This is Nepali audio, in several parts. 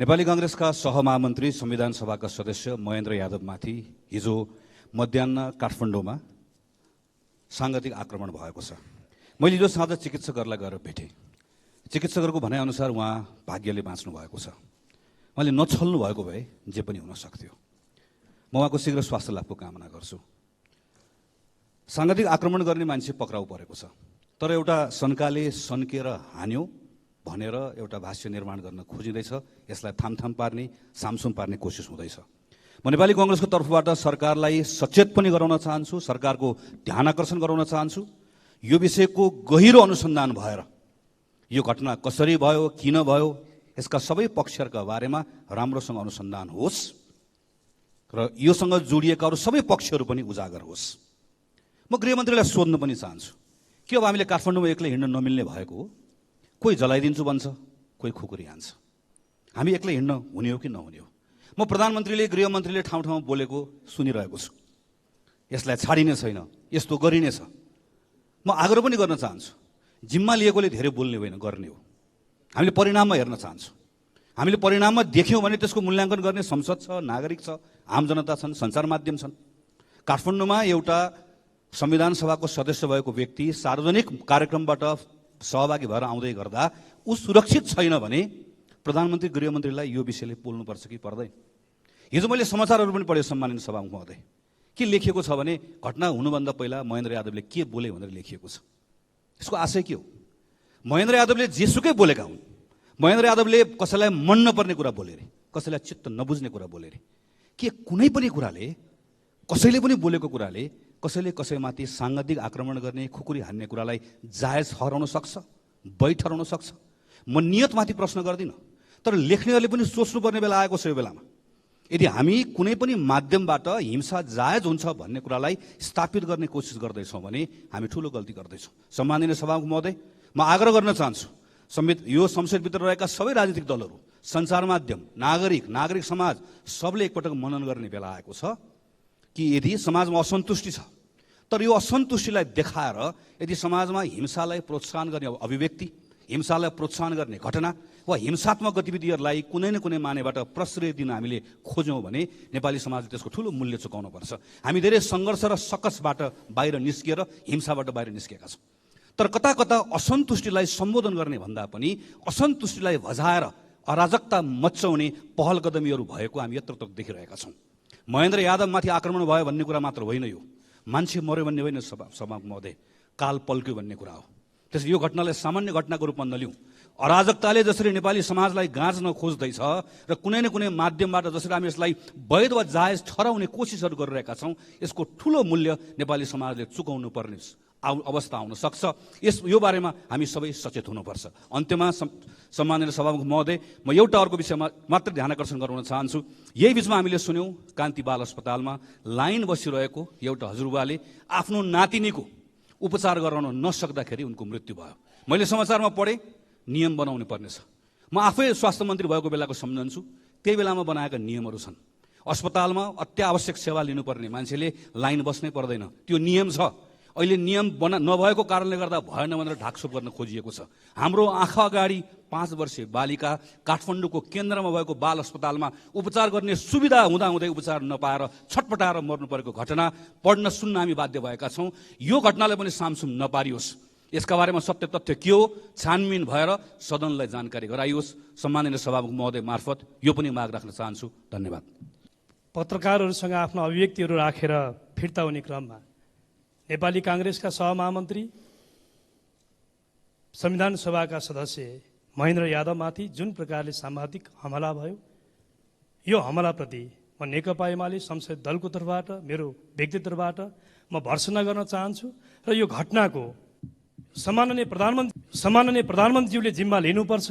नेपाली कांग्रेसका सहमहामन्त्री संविधान सभाका सदस्य महेन्द्र यादवमाथि हिजो मध्याह्न काठमाडौँमा सांगठिक आक्रमण भएको छ। मैले हिजो साँझ चिकित्सकहरूलाई गएर भेटेँ। चिकित्सकहरूको भनाइअनुसार उहाँ भाग्यले बाँच्नु भएको छ। मैले नछल्नु भएको भए जे पनि हुन सक्थ्यो। म उहाँको शीघ्र स्वास्थ्य लाभको कामना गर्छु। सांगठिक आक्रमण गर्ने मान्छे पक्राउ परेको छ, तर एउटा शङ्काले सन्केर हान्यो भनेर एउटा भाष्य निर्माण गर्न खोजिँदैछ। यसलाई थामथाम पार्ने, सामसुम पार्ने कोसिस हुँदैछ। म नेपाली कांग्रेसको तर्फबाट सरकारलाई सचेत पनि गराउन चाहन्छु, सरकारको ध्यान आकर्षण गराउन चाहन्छु। यो विषयको गहिरो अनुसन्धान भएर यो घटना कसरी भयो, किन भयो, यसका सबै पक्षहरूका बारेमा राम्रोसँग अनुसन्धान होस् र योसँग जोडिएका अरू सबै पक्षहरू पनि उजागर होस्। म गृहमन्त्रीलाई सोध्न पनि चाहन्छु कि अब हामीले काठमाडौँमा एक्लै हिँड्न नमिल्ने भएको हो? कोही जलाइदिन्छु भन्छ, कोही खुकुरी हान्छ। हामी एक्लै हिँड्न हुने हो कि नहुने हो? म प्रधानमन्त्रीले, गृहमन्त्रीले ठाउँ ठाउँमा बोलेको सुनिरहेको छु। यसलाई छाडिने छैन, यस्तो गरिनेछ। म आग्रह पनि गर्न चाहन्छु, जिम्मा लिएकोले धेरै बोल्ने होइन, गर्ने हो। हामीले परिणाममा हेर्न चाहन्छौँ। हामीले परिणाममा देख्यौँ भने त्यसको मूल्याङ्कन गर्ने संसद छ, नागरिक छ, आम जनता छन्, सञ्चार माध्यम छन्। काठमाडौँमा एउटा संविधान सभाको सदस्य भएको व्यक्ति सार्वजनिक कार्यक्रमबाट सहभागी भएर आउँदै गर्दा ऊ सुरक्षित छैन भने प्रधानमन्त्री, गृहमन्त्रीलाई यो विषयले बोल्नुपर्छ कि पर्दैन? हिजो मैले समाचारहरू पनि पढेँ सम्मानित सभामुख महोदय। के लेखिएको छ भने घटना हुनुभन्दा पहिला महेन्द्र यादवले के बोले भनेर लेखिएको छ। यसको आशय के हो? महेन्द्र यादवले जेसुकै बोलेका हुन्। महेन्द्र यादवले कसैलाई मन नपर्ने कुरा बोले रे, कसैलाई चित्त नबुझ्ने कुरा बोले रे। के कुनै पनि कुराले, कसैले पनि बोलेको कुराले कसैले कसैमाथि साङ्गतिक आक्रमण गर्ने, खुकुरी हान्ने कुरालाई जायज ठहराउन सक्छ, वैध ठहराउन सक्छ? म नियतमाथि प्रश्न गर्दिनँ, तर लेख्नेहरूले पनि सोच्नुपर्ने बेला आएको छ यो बेलामा। यदि हामी कुनै पनि माध्यमबाट हिंसा जायज हुन्छ भन्ने कुरालाई स्थापित गर्ने कोसिस गर्दैछौँ भने हामी ठुलो गल्ती गर्दैछौँ। सम्माननीय सभामुख महोदय, म आग्रह गर्न चाहन्छु, यो संसदभित्र रहेका सबै राजनीतिक दलहरू, सञ्चार माध्यम, नागरिक समाज सबले एकपटक मनन गर्ने बेला आएको छ कि यदि समाजमा असन्तुष्टि छ, तर यो असन्तुष्टिलाई देखाएर यदि समाजमा हिंसालाई प्रोत्साहन गर्ने अभिव्यक्ति, हिंसालाई प्रोत्साहन गर्ने घटना वा हिंसात्मक गतिविधिहरूलाई कुनै न कुनै मानेबाट प्रश्रय दिन हामीले खोज्यौँ भने नेपाली समाजले त्यसको ठुलो मूल्य चुकाउनुपर्छ। हामी धेरै सङ्घर्ष र सकसबाट बाहिर निस्किएर हिंसाबाट बाहिर निस्केका छौँ, तर कता कता असन्तुष्टिलाई सम्बोधन गर्ने भन्दा पनि असन्तुष्टिलाई भजाएर अराजकता मच्चाउने पहल कदमीहरू भएको हामी यत्रतत्र देखिरहेका छौँ। महेन्द्र यादवमाथि आक्रमण भयो भन्ने कुरा मात्र होइन, यो मान्छे मर्यो भन्ने होइन सभामुख महोदय, काल पल्क्यो भन्ने कुरा हो। त्यसैले यो घटनालाई सामान्य घटनाको रूपमा नलिउँ। अराजकताले जसरी नेपाली समाजलाई गाँच्न खोज्दैछ र कुनै न कुनै माध्यमबाट जसरी हामी यसलाई वैध वा जायज ठहराउने कोसिसहरू गरिरहेका छौँ, यसको ठुलो मूल्य नेपाली समाजले चुकाउनु पर्ने अवस्था आउन सक्छ। यो बारेमा हामी सबै सचेत हुनुपर्छ। अन्त्यमा सम्माननीय सभामुख महोदय, म एउटा अर्को विषयमा मात्र ध्यान आकर्षण गराउन चाहन्छु। यही बिचमा हामीले सुन्यौँ कान्ति बाल अस्पतालमा लाइन बसिरहेको एउटा हजुरबाले आफ्नो नातिनीको उपचार गराउन नसक्दाखेरि उनको मृत्यु भयो। मैले समाचारमा पढेँ, नियम बनाउनु पर्नेछ। म आफै स्वास्थ्य मन्त्री भएको बेलाको सम्झन्छु, त्यही बेलामा बनाएका नियमहरू छन्। अस्पतालमा अत्यावश्यक सेवा लिनुपर्ने मान्छेले लाइन बस्नै पर्दैन, त्यो नियम छ। अहिले नियम नभएको कारणले गर्दा भएन भनेर ढाकछोप गर्न खोजिएको छ। हाम्रो आँखा अगाडि 5 वर्षीय बालिका काठमाडौँको केन्द्रमा भएको बाल अस्पतालमा उपचार गर्ने सुविधा हुँदाहुँदै उपचार नपाएर छटपटाएर मर्नु परेको घटना पढ्न सुन्न हामी बाध्य भएका छौँ। यो घटनालाई पनि सामसुम नपारियोस्। यसका बारेमा सत्य तथ्य के हो छानबिन भएर सदनलाई जानकारी गराइयोस्। सम्माननीय सभामुख महोदय मार्फत यो पनि माग राख्न चाहन्छु। धन्यवाद। पत्रकारहरूसँग आफ्नो अभिव्यक्तिहरू राखेर फिर्ता हुने क्रममा नेपाली कांग्रेसका सहमहामन्त्री, संविधान सभाका सदस्य महेन्द्र यादवमाथि जुन प्रकारले साम्भादिक हमला भयो, यो हमलाप्रति म नेकपा एमाले संसदीय दलको तर्फबाट, मेरो व्यक्तिगत तर्फबाट म भर्त्सना गर्न चाहन्छु र यो घटनाको सम्माननीय प्रधानमन्त्रीज्यूले जिम्मा लिनुपर्छ,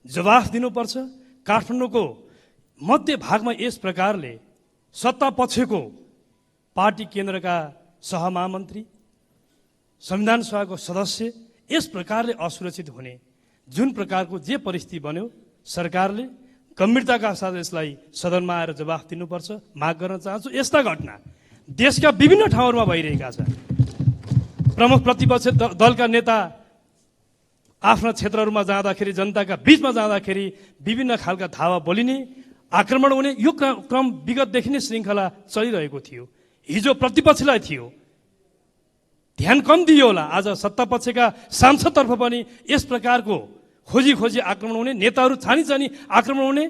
जवाफ दिनुपर्छ। काठमाडौँको मध्य भागमा यस प्रकारले सत्ता पक्षको पार्टी केन्द्रका सहमहामन्त्री, संविधान सभाको सदस्य यस प्रकारले असुरक्षित हुने जुन प्रकारको जे परिस्थिति बन्यो, सरकारले गम्भीरताका साथ यसलाई सदनमा आएर जवाफ दिनुपर्छ माग गर्न चाहन्छु। यस्ता घटना देशका विभिन्न ठाउँहरूमा भइरहेका छन्। प्रमुख प्रतिपक्ष दलका नेता आफ्ना क्षेत्रहरूमा जाँदाखेरि जनताका बीचमा जाँदाखेरि विभिन्न खालका धावा बोलिने आक्रमण हुने यो क्रम विगतदेखि नै श्रृङ्खला चलिरहेको थियो। हिजो प्रतिपक्षलाई थियो, ध्यान कम दियो होला। आज सत्तापक्षका सांसदतर्फ पनि यस प्रकारको खोजी खोजी आक्रमण हुने, नेताहरू छानी छानी आक्रमण हुने,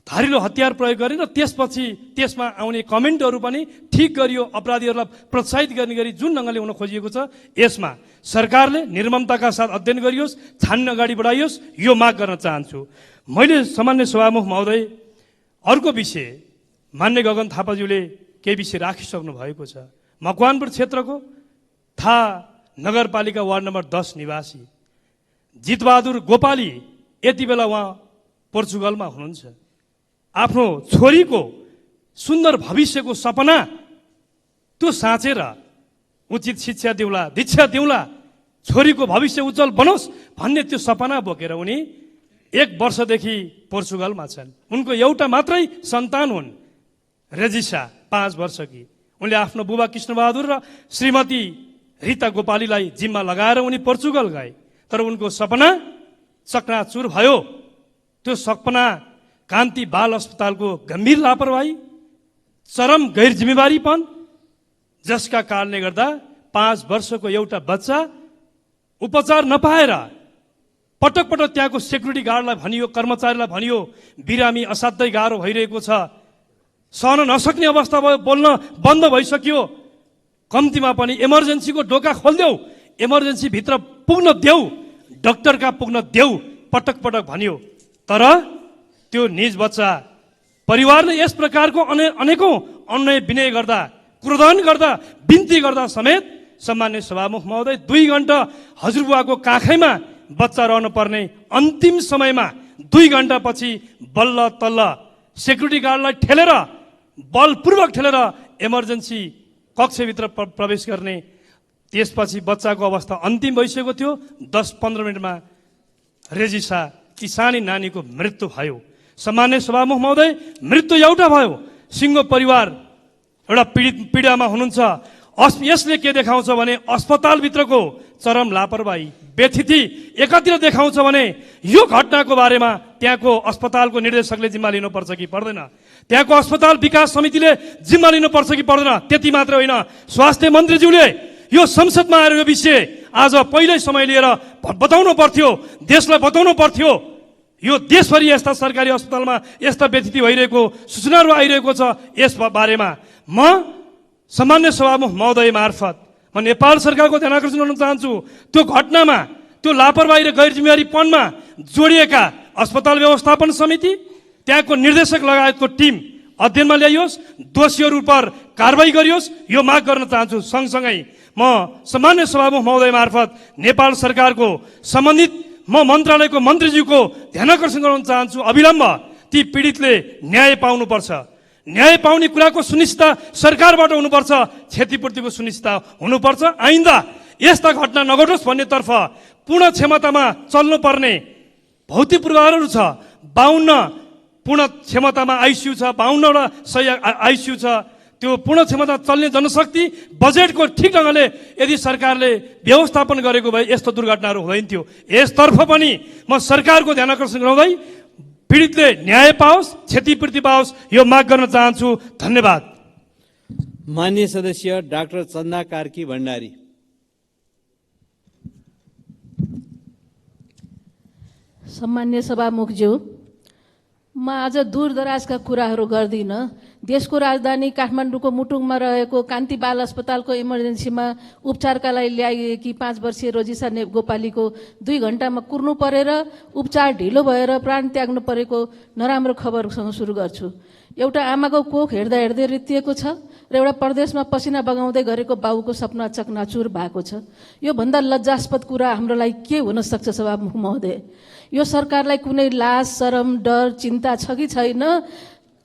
धारिलो हतियार प्रयोग गर्ने र त्यसपछि त्यसमा आउने कमेन्टहरू पनि ठिक गरियो, अपराधीहरूलाई प्रोत्साहित गर्ने गरी जुन ढङ्गले हुन खोजिएको छ, यसमा सरकारले निर्ममताका साथ अध्ययन गरियोस्, छान्न अगाडि बढाइयोस्, यो माग गर्न चाहन्छु। मैले सामान्य सभामुख महोदय अर्को विषय मान्य गगन थापाज्यूले केही विषय राखिसक्नु भएको छ। मकवानपुर क्षेत्रको थाहा नगरपालिका वार्ड नम्बर 10 निवासी जितबहादुर गोपाली यति बेला उहाँ पोर्चुगलमा हुनुहुन्छ। आफ्नो छोरीको सुन्दर भविष्यको सपना त्यो साँचेर उचित शिक्षा दिउला, दीक्षा दिउला, छोरीको भविष्य उज्जवल बनोस् भन्ने त्यो सपना बोकेर उनी 1 वर्षदेखि पोर्चुगलमा छन्। उनको एउटा मात्रै सन्तान हुन्, रेजिसा 5 वर्षकी। उनले आफ्नो बुबा कृष्णबहादुर र श्रीमती रीता गोपालीलाई जिम्मा लगाएर उनी पोर्चुगल गए। तर उनको सपना चकनाचुर भयो। त्यो सपना कान्ति बाल अस्पतालको गम्भीर लापरवाही, चरम गैर जिम्मेवारीपन, जसका कारणले गर्दा 5 वर्षको एउटा बच्चा उपचार नपाएर पटक पटक त्यहाँको सेक्युरिटी गार्डलाई भनियो, कर्मचारीलाई भनियो, बिरामी असाध्यै गाह्रो भइरहेको छ, सहन नसक्ने अवस्था भयो, बोल्न बन्द भइसक्यो, कम्तीमा पनि इमर्जेन्सीको ढोका खोलिदेऊ, इमर्जेन्सी भित्र पुग्न देऊ, डाक्टरका पुग्न देऊ, पटक पटक भनियो। तर त्यो निज बच्चा परिवारले यस प्रकारको अनेकौं अन्याय विनय गर्दा, क्रोधन गर्दा, बिन्ती गर्दा समेत सम्मान्य सभामुख महोदय 2 घण्टा हजुरबुवाको काखैमा बच्चा रहनु पर्ने अन्तिम समयमा 2 घण्टा पछि बल्ल तल्ल सेक्युरिटी गार्डलाई ठेलेर, बलपूर्वक ठेलेर इमर्जेन्सी कक्षभित्र प्रवेश गर्ने। त्यसपछि बच्चाको अवस्था अन्तिम भइसकेको थियो। 10-15 मिनटमा रेजिसा ती सानी नानीको मृत्यु भयो। सम्मान्य सभामुख महोदय, मृत्यु एउटा भयो। सिङ्गो परिवार एउटा पीडामा हुनुहुन्छ। यसले के देखाउँछ भने अस्पतालभित्रको चरम लापरवाही, व्यथिति एकातिर देखाउँछ भने यो घटनाको बारेमा त्यहाँको अस्पतालको निर्देशकले जिम्मा लिनुपर्छ कि पर्दैन, त्यहाँको अस्पताल विकास समितिले जिम्मा लिनुपर्छ कि पर्दैन। त्यति मात्र होइन, स्वास्थ्य मन्त्रीज्यूले यो संसदमा आएर यो विषय आज पहिल्यै समय लिएर बताउनु पर्थ्यो, देशलाई बताउनु पर्थ्यो। यो देशभरि यस्ता सरकारी अस्पतालमा यस्ता व्यथिति भइरहेको सूचनाहरू आइरहेको छ। यस बारेमा म सामान्य सभामुख महोदय मार्फत म नेपाल सरकारको ध्यान आकर्षण गर्न चाहन्छु। त्यो घटनामा, त्यो लापरवाही र गैर जिम्मेवारीपनमा जोडिएका अस्पताल व्यवस्थापन समिति, त्यहाँको निर्देशक लगायतको टिम अध्ययनमा ल्याइयोस्, दोषीहरू पर कारबाही गरियोस्, यो माग गर्न चाहन्छु। सँगसँगै म सामान्य सभामुख महोदय मार्फत नेपाल सरकारको सम्बन्धित म मन्त्रालयको मन्त्रीज्यूको ध्यान आकर्षण गराउन चाहन्छु। अविलम्ब ती पीडितले न्याय पाउनुपर्छ। न्याय पाउने कुराको सुनिश्चितता सरकारबाट हुनुपर्छ, क्षतिपूर्तिको सुनिश्चितता हुनुपर्छ। आइन्दा यस्ता घटना नघटोस् भन्नेतर्फ पूर्ण क्षमतामा चल्नुपर्ने भौतिक पूर्वाधारहरू छ। 52 पूर्ण क्षमतामा आइसियु छ, 52वटा सय आइसियु छ। त्यो पूर्ण क्षमता चल्ने जनशक्ति बजेटको ठिक ढङ्गले यदि सरकारले व्यवस्थापन गरेको भए यस्तो दुर्घटनाहरू हुँदैन थियो। यसतर्फ पनि म सरकारको ध्यान आकर्षण गराउँदै पीडितले न्याय पाओस्, क्षतिपूर्ति पाओस्, यो माग गर्न चाहन्छु। धन्यवाद। मान्य सदस्य डाक्टर चन्दा कार्की भण्डारी। सम्मान्य सभामुखज्यू, म आज दूरदराजका कुराहरू गर्दिनँ। देशको राजधानी काठमाडौँको मुटुङमा रहेको कान्ति बाल अस्पतालको इमर्जेन्सीमा उपचारका लागि ल्याइएकी 5 वर्षीय रोजिसा गोपालीको 2 घण्टामा कुर्नु परेर उपचार ढिलो भएर प्राण त्याग्नु परेको नराम्रो खबरसँग सुरु गर्छु। एउटा आमाको कोख हेर्दा हेर्दै रित्तिएको छ र एउटा परदेशमा पसिना बगाउँदै गरेको बाबुको सपना चकनाचुर भएको छ। यो भन्दा लज्जास्पद कुरा हाम्रो लागि के हुन सक्छ सभामुख महोदय? यो सरकारलाई कुनै लाज, शरम, डर, चिन्ता छ कि छैन?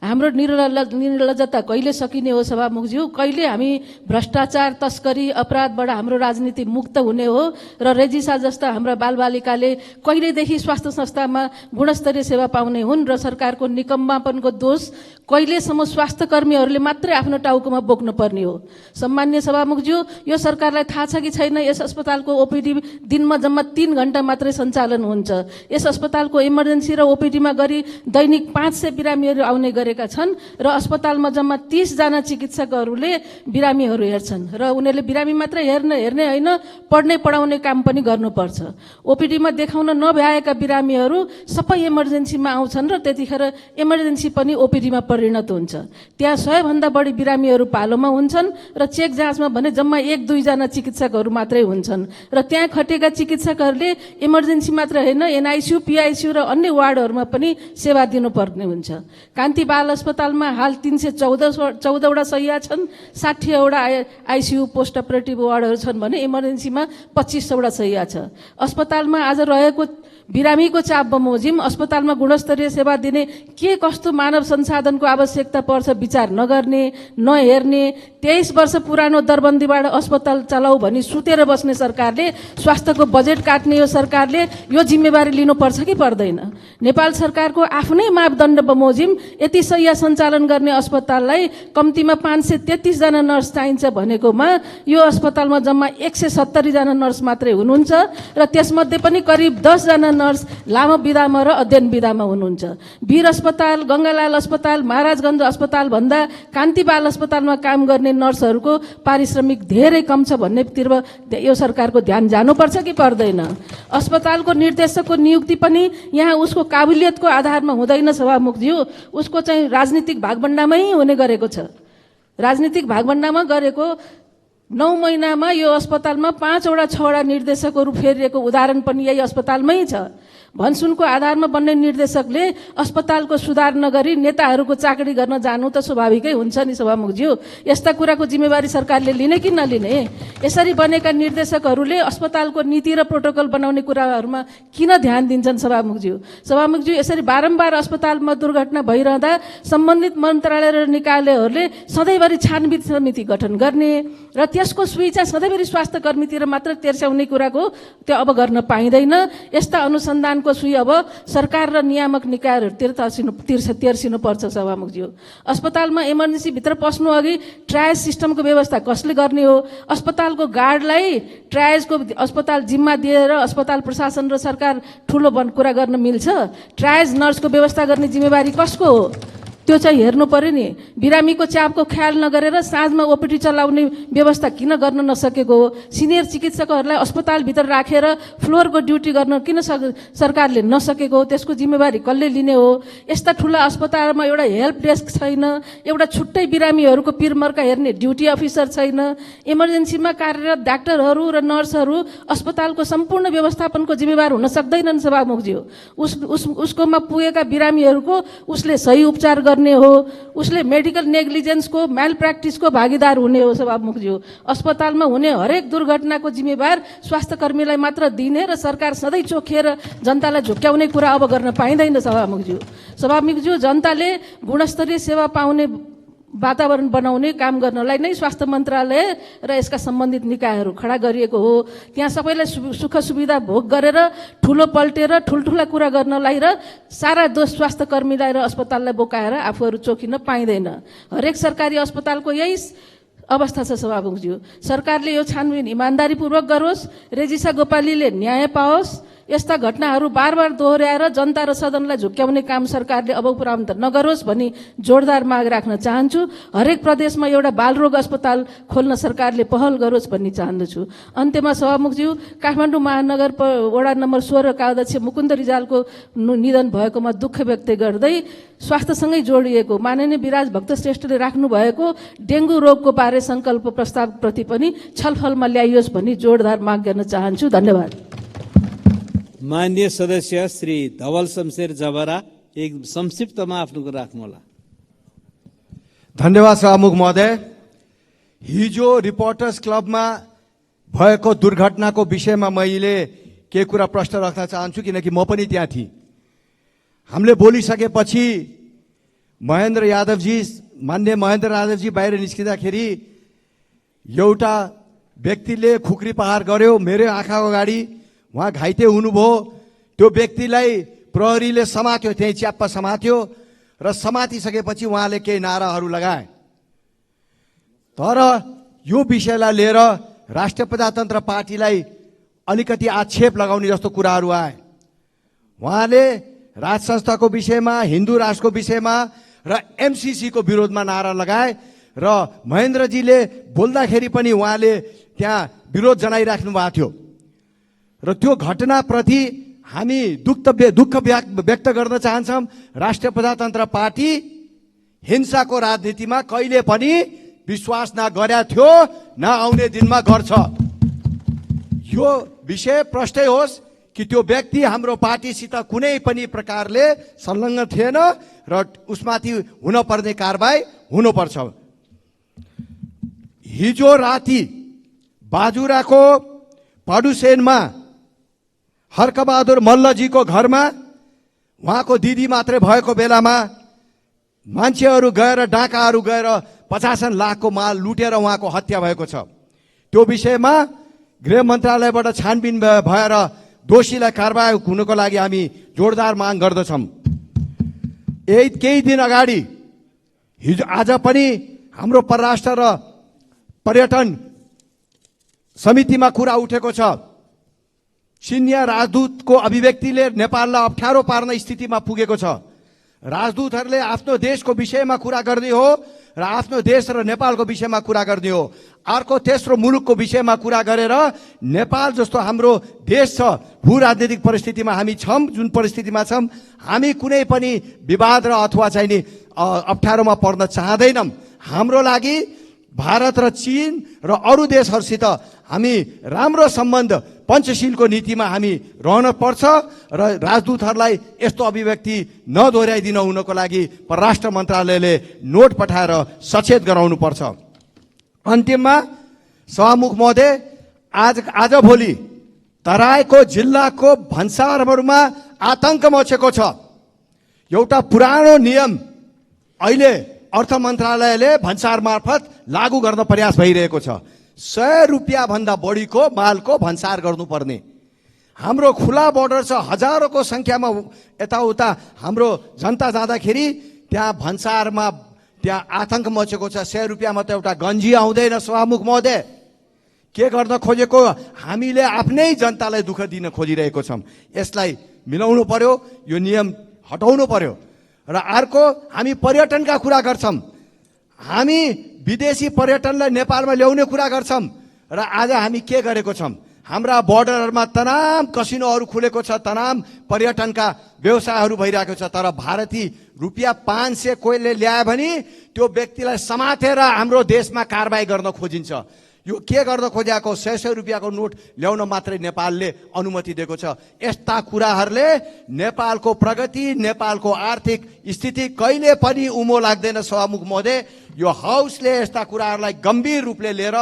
हाम्रो निर्लजता कहिले सकिने हो सभामुखज्यू? कहिले हामी भ्रष्टाचार, तस्करी, अपराधबाट हाम्रो राजनीति मुक्त हुने हो र रेजिसा जस्ता हाम्रा बालबालिकाले कहिलेदेखि स्वास्थ्य संस्थामा गुणस्तरीय सेवा पाउने हुन् र सरकारको निकम्मापनको दोष कहिलेसम्म स्वास्थ्य कर्मीहरूले मात्रै आफ्नो टाउकोमा बोक्नु पर्ने हो? सम्मान्य सभामुखज्यू, यो सरकारलाई थाहा छ कि छैन यस अस्पतालको ओपिडी दिनमा जम्मा 3 घण्टा मात्रै सञ्चालन हुन्छ। यस अस्पतालको इमर्जेन्सी र ओपिडीमा गरी दैनिक 500 बिरामीहरू आउने गरेका छन् र अस्पतालमा जम्मा 30 जना चिकित्सकहरूले बिरामीहरू हेर्छन् र उनीहरूले बिरामी मात्र हेर्ने होइन, पढ्ने पढाउने काम पनि गर्नुपर्छ। ओपिडीमा देखाउन नभ्याएका बिरामीहरू सबै इमर्जेन्सीमा आउँछन् र त्यतिखेर इमर्जेन्सी पनि ओपिडीमा परिणत हुन्छ। त्यहाँ 100 भन्दा बढी बिरामीहरू पालोमा हुन्छन् र चेक जाँचमा भने जम्मा 1-2 जना चिकित्सकहरू मात्रै हुन्छन् र त्यहाँ खटेका चिकित्सकहरूले इमर्जेन्सी मात्र होइन, एनआइसियू, पिआइसियू र अन्य वार्डहरूमा पनि सेवा दिनुपर्ने हुन्छ। कान्ति बाल अस्पतालमा हाल 314वटा शैय्या छन्, 60वटा आइसियू पोस्ट अपरेटिभ वार्डहरू छन् भने इमर्जेन्सीमा 2500वटा शैय्या छ। अस्पतालमा आज रहेको बिरामीको चाप बमोजिम अस्पतालमा गुणस्तरीय सेवा दिने के कस्तो मानव संसाधनको आवश्यकता पर्छ विचार नगर्ने, नहेर्ने, 23 वर्ष पुरानो दरबन्दीबाट अस्पताल चलाऊ भनी सुतेर बस्ने सरकारले, स्वास्थ्यको बजेट काट्ने यो सरकारले यो जिम्मेवारी लिनुपर्छ कि पर्दैन? नेपाल सरकारको आफ्नै मापदण्ड बमोजिम यति शैय्या सञ्चालन गर्ने अस्पताललाई कम्तीमा 533 जना नर्स चाहिन्छ भनेकोमा यो अस्पतालमा जम्मा 170 जना नर्स मात्रै हुनुहुन्छ र त्यसमध्ये पनि करिब 10 जना नर्स लामो बिदामा र अध्ययन बिदामा हुनुहुन्छ। वीर अस्पताल, गंगालाल अस्पताल, महाराजगञ्ज अस्पताल भन्दा कान्ति बाल अस्पतालमा काम गर्ने नर्सहरूको पारिश्रमिक धेरै कम छ भन्नेतिर यो सरकारको ध्यान जानुपर्छ कि पर्दैन? अस्पतालको निर्देशकको नियुक्ति पनि यहाँ उसको काबिलियतको आधारमा हुँदैन सभामुखज्यू, उसको चाहिँ राजनीतिक भागभण्डामै हुने गरेको छ। राजनीतिक भागभण्डामा गरेको 9 महिनामा यो अस्पतालमा 5वटा 6वटा निर्देशकहरू फेरिएको उदाहरण पनि यही अस्पतालमै छ। भनसुनको आधारमा बन्ने निर्देशकले अस्पतालको सुधार नगरी नेताहरूको चाकरी गर्न जानु त स्वाभाविकै हुन्छ नि सभामुखज्यू। यस्ता कुराको जिम्मेवारी सरकारले लिने कि नलिने? यसरी बनेका निर्देशकहरूले अस्पतालको नीति र प्रोटोकल बनाउने कुराहरूमा किन ध्यान दिन्छन् सभामुखज्यू? सभामुखज्यू, यसरी बारम्बार अस्पतालमा दुर्घटना भइरहँदा सम्बन्धित मन्त्रालय र निकायहरूले सधैँभरि छानबिन समिति गठन गर्ने र त्यसको सुई चाहिँ सधैँभरि स्वास्थ्य कर्मीतिर मात्र तेर्स्याउने कुराको त्यो अब गर्न पाइँदैन। यस्ता अनुसन्धानको सुई अब सरकार र नियामक निकायहरूतिर तेर्सिनु पर्छ सभामुखज्यू। अस्पतालमा इमर्जेन्सी भित्र पस्नु अघि ट्रायल सिस्टमको व्यवस्था कसले गर्ने हो? अस्पतालको गार्डलाई ट्रायलको अस्पताल जिम्मा दिएर अस्पताल प्रशासन र सरकार ठुलो कुरा गर्न मिल्छ? ट्रायल नर्सको व्यवस्था गर्ने जिम्मेवारी कसको हो? त्यो चाहिँ हेर्नु पर्यो नि। बिरामीको चापको ख्याल नगरेर साँझमा ओपिडी चलाउने व्यवस्था किन गर्न नसकेको हो? सिनियर चिकित्सकहरूलाई अस्पतालभित्र राखेर फ्लोरको ड्युटी गर्न किन सरकारले नसकेको हो? त्यसको जिम्मेवारी कसले लिने हो? यस्ता ठुला अस्पतालमा एउटा हेल्प डेस्क छैन, एउटा छुट्टै बिरामीहरूको पिरमर्का हेर्ने ड्युटी अफिसर छैन, इमर्जेन्सीमा कार्यरत डाक्टरहरू र नर्सहरू अस्पतालको सम्पूर्ण व्यवस्थापनको जिम्मेवार हुन सक्दैनन् सभामुखज्यू। उसकोमा पुगेका बिरामीहरूको उसले सही उपचार गर्ने हो, उसले मेडिकल नेग्लिजेन्सको म्याल प्र्याक्टिसको भागीदार हुने हो सभामुखज्यू। अस्पतालमा हुने हरेक दुर्घटनाको जिम्मेवार स्वास्थ्य कर्मीलाई मात्र दिने र सरकार सधैँ चोखिएर जनतालाई झुक्क्याउने कुरा अब गर्न पाइँदैन सभामुखज्यू। सभामुखज्यू, जनताले गुणस्तरीय सेवा पाउने वातावरण बनाउने काम गर्नलाई नै स्वास्थ्य मन्त्रालय र यसका सम्बन्धित निकायहरू खडा गरिएको हो। त्यहाँ सबैलाई सुख सुविधा भोग गरेर ठुलो पल्टेर ठुल्ठुला कुरा गर्नलाई र सारा दोष स्वास्थ्य कर्मीलाई र अस्पताललाई बोकाएर आफूहरू चोखिन पाइँदैन। हरेक सरकारी अस्पतालको यही अवस्था छ सभामुखज्यू। सरकारले यो छानबिन इमान्दारीपूर्वक गरोस्, रेजिसा गोपालीले न्याय पाओस्। यस्ता घटनाहरू बार दोहोर्याएर जनता र सदनलाई झुक्क्याउने काम सरकारले अब उपरान्त नगरोस् भनी जोरदार माग राख्न चाहन्छु। हरेक प्रदेशमा एउटा बालरोग अस्पताल खोल्न सरकारले पहल गरोस् भन्ने चाहन्छु। अन्त्यमा सभामुखज्यू, काठमाडौँ महानगर वडा नम्बर 16 का अध्यक्ष मुकुन्द रिजालको निधन भएकोमा दुःख व्यक्त गर्दै स्वास्थ्यसँगै जोडिएको माननीय विराज भक्त श्रेष्ठले राख्नु भएको डेङ्गु रोगको बारे संकल्प प्रस्तावप्रति पनि छलफलमा ल्याइयोस् भनी जोरदार माग गर्न चाहन्छु। धन्यवाद। माननीय सदस्य श्री धवल शमशेर जबरा एक संक्षिप्तमा आफ्नो कुरा राख्नुहोला। धन्यवाद सभामुख महोदय। हिजो रिपोर्टर्स क्लबमा भएको दुर्घटनाको विषयमा मैले केही कुरा प्रश्न राख्न चाहन्छु, किनकि म पनि त्यहाँ थिएँ। हामीले बोलिसकेपछि मान्य महेन्द्र यादवजी बाहिर निस्किँदाखेरि एउटा व्यक्तिले खुकुरी प्रहार गर्यो मेरो आँखाको अगाडि, उहाँ घाइते हुनुभयो। त्यो व्यक्तिलाई प्रहरीले समात्यो, त्यही च्याप्प समात्यो र समातिसकेपछि उहाँले केही नाराहरू लगाए। तर यो विषयलाई लिएर राष्ट्रिय प्रजातन्त्र पार्टीलाई अलिकति आक्षेप लगाउने जस्तो कुराहरू आए। उहाँले राज संस्थाको विषयमा, हिन्दू राष्ट्रको विषयमा र एमसीसीको विरोधमा नारा लगाए र महेन्द्रजीले बोल्दाखेरि पनि उहाँले त्यहाँ विरोध जनाइराख्नु भएको थियो। र त्यो घटनाप्रति हामी दुःख व्यक्त गर्न चाहन्छौँ। राष्ट्रिय प्रजातन्त्र पार्टी हिंसाको राजनीतिमा कहिले पनि विश्वास नगरेको थियो, न आउने दिनमा गर्छ। यो विषय प्रष्टै होस् कि त्यो व्यक्ति हाम्रो पार्टीसित कुनै पनि प्रकारले संलग्न थिएन र उसमाथि हुनपर्ने कारबाही हुनुपर्छ। हिजो राति बाजुराको पडुसेनमा हर्कबहादुर मल्लजीको घरमा उहाँको दिदी मात्रै भएको बेलामा मान्छेहरू गएर, डाकाहरू गएर 50 लाखको माल लुटेर उहाँको हत्या भएको छ। त्यो विषयमा गृह मन्त्रालयबाट छानबिन भएर दोषीलाई कारबाही हुनको लागि हामी जोरदार माग गर्दछौँ। केही दिन अगाडि आज पनि हाम्रो परराष्ट्र र पर्यटन समितिमा कुरा उठेको छ। सिनियर राजदूतको अभिव्यक्तिले नेपाललाई अप्ठ्यारो पार्न स्थितिमा पुगेको छ। राजदूतहरूले आफ्नो देशको विषयमा कुरा गर्ने हो र आफ्नो देश र नेपालको विषयमा कुरा गर्ने हो। अर्को तेस्रो मुलुकको विषयमा कुरा गरेर नेपाल जस्तो हाम्रो देश छ, भू राजनीतिक परिस्थितिमा हामी छौँ, जुन परिस्थितिमा छौँ, हामी कुनै पनि विवाद र अथवा चाहिँ नि अप्ठ्यारोमा पर्न चाहँदैनौँ। हाम्रो लागि भारत र चीन र अरू देशहरूसित हामी राम्रो सम्बन्ध, पञ्चशीलको नीतिमा हामी रहन पर्छ र राजदूतहरूलाई यस्तो अभिव्यक्ति नदोहोऱ्याइदिन हुनको लागि परराष्ट्र मन्त्रालयले नोट पठाएर सचेत गराउनु पर्छ। अन्तिममा सभामुख महोदय, आजभोलि तराईको जिल्लाको भन्सारहरूमा आतंक मचेको छ। एउटा पुरानो नियम अहिले अर्थ मन्त्रालयले भन्सार मार्फत लागू गर्न प्रयास भइरहेको छ। 100 रुपियाँ भन्दा बढीको मालको भन्सार गर्नुपर्ने। हाम्रो खुला बोर्डर छ, हजारौंको संख्यामा यताउता हाम्रो जनता जाँदाखेरि त्यहाँ भन्सारमा त्यहाँ आतंक मचेको छ। 100 रुपियाँमा त एउटा गन्जी आउँदैन। सभामुख महोदय, के गर्न खोजेको? हामीले आफ्नै जनतालाई दुःख दिन खोजिरहेको छौँ। यसलाई मिलाउनु पर्यो, यो नियम हटाउनु पर्यो। र अर्को, हामी पर्यटनका कुरा गर्छौँ, हामी विदेशी पर्यटनलाई नेपालमा ल्याउने कुरा गर्छौँ र आज हामी के गरेको छौँ? हाम्रा बोर्डरहरूमा तमाम कसिनोहरू खुलेको छ, तमाम पर्यटनका व्यवसायहरू भइरहेको छ। तर भारतीय रुपियाँ 500 कोहीले ल्यायो भने त्यो व्यक्तिलाई समातेर हाम्रो देशमा कारबाही गर्न खोजिन्छ। यो के गर्न खोजेको? 100 रुपियाँको नोट ल्याउन मात्रै नेपालले अनुमति दिएको छ। यस्ता कुराहरूले नेपालको प्रगति, नेपालको आर्थिक स्थिति कहिले पनि उमो लाग्दैन। सभामुख महोदय, यो हाउसले यस्ता कुराहरूलाई गम्भीर रूपले लिएर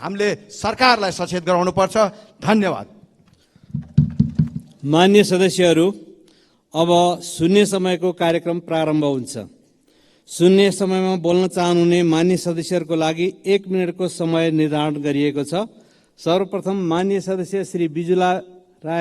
हामीले सरकारलाई सचेत गराउनु पर्छ। धन्यवाद। मान्य सदस्यहरू, अब शून्य समयको कार्यक्रम प्रारम्भ हुन्छ। शून्य समयमा बोल्न चाहनुहुने मान्य सदस्यहरूको लागि 1 मिनटको समय निर्धारण गरिएको छ। सर्वप्रथम मान्य सदस्य श्री बिजुला राय